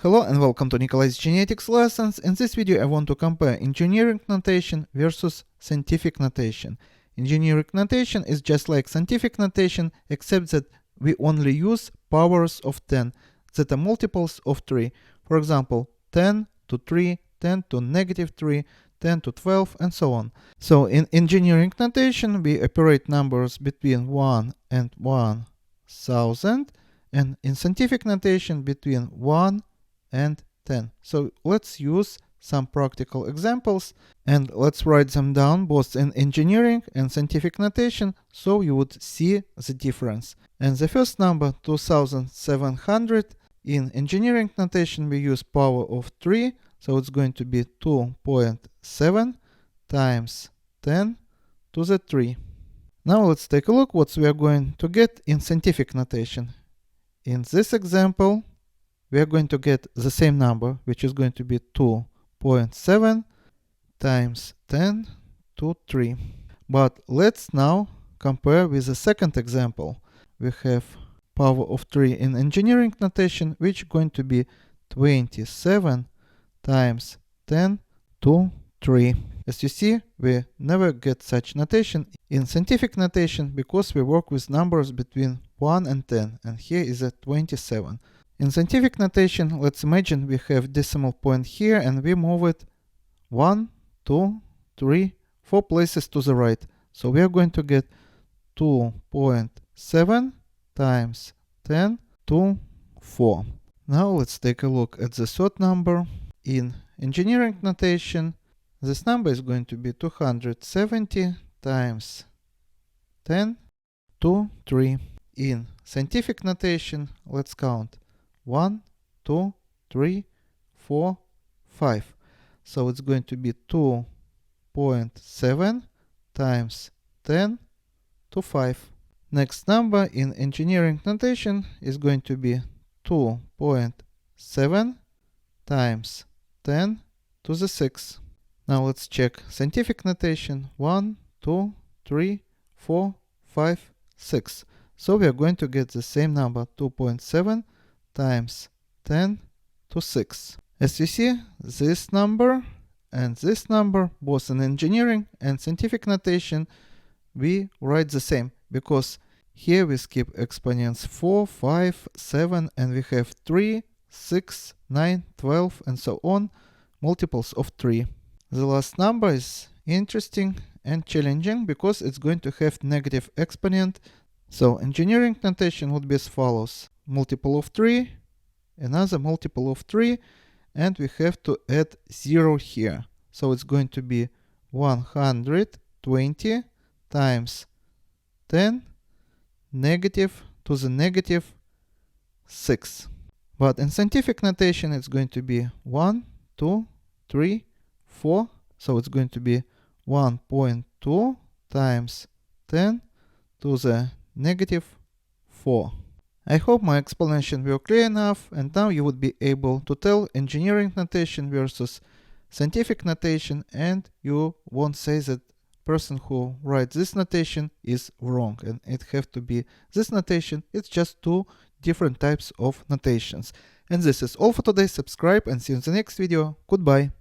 Hello and welcome to Nikolai's Genetics Lessons. In this video I want to compare engineering notation versus scientific notation. Engineering notation is just like scientific notation, except that we only use powers of 10 that are multiples of 3. For example, 10 to 3, 10 to negative 3, 10 to 12, and so on. So in engineering notation we operate numbers between 1 and 1000, and in scientific notation between 1 and 10. So let's use some practical examples and let's write them down both in engineering and scientific notation so you would see the difference. And the first number, 2700, in engineering notation we use power of 3, so it's going to be 2.7 times 10 to the 3. Now let's take a look what we are going to get in scientific notation. In this example we are going to get the same number, which is going to be 2.7 times 10 to 3. But let's now compare with the second example. We have power of 3 in engineering notation, which is going to be 27 times 10 to 3. As you see, we never get such notation in scientific notation because we work with numbers between 1 and 10, and here is a 27. In scientific notation, let's imagine we have decimal point here and we move it 1, 2, 3, 4 places to the right. So we are going to get 2.7 times 10 to 4. Now let's take a look at the third number. In engineering notation, this number is going to be 270 times 10 to 3. In scientific notation, let's count 1, 2, 3, 4, 5. So it's going to be 2.7 times 10 to 5. Next number in engineering notation is going to be 2.7 times 10 to the 6. Now let's check scientific notation. 1, 2, 3, 4, 5, 6. So we are going to get the same number, 2.7 times 10 to 6. As you see, this number and this number, both in engineering and scientific notation, we write the same, because here we skip exponents 4, 5, 7, and we have 3, 6, 9, 12, and so on, multiples of 3. The last number is interesting and challenging because it's going to have negative exponent. So engineering notation would be as follows: multiple of 3, another multiple of 3, and we have to add 0 here. So it's going to be 120 times 10 negative to the negative 6. But in scientific notation it's going to be 1, 2, 3, 4. So it's going to be 1.2 times 10 to the negative 4. I hope my explanation were clear enough, and now you would be able to tell engineering notation versus scientific notation, and you won't say that person who writes this notation is wrong and it have to be this notation. It's just two different types of notations. And this is all for today. Subscribe and see you in the next video. Goodbye.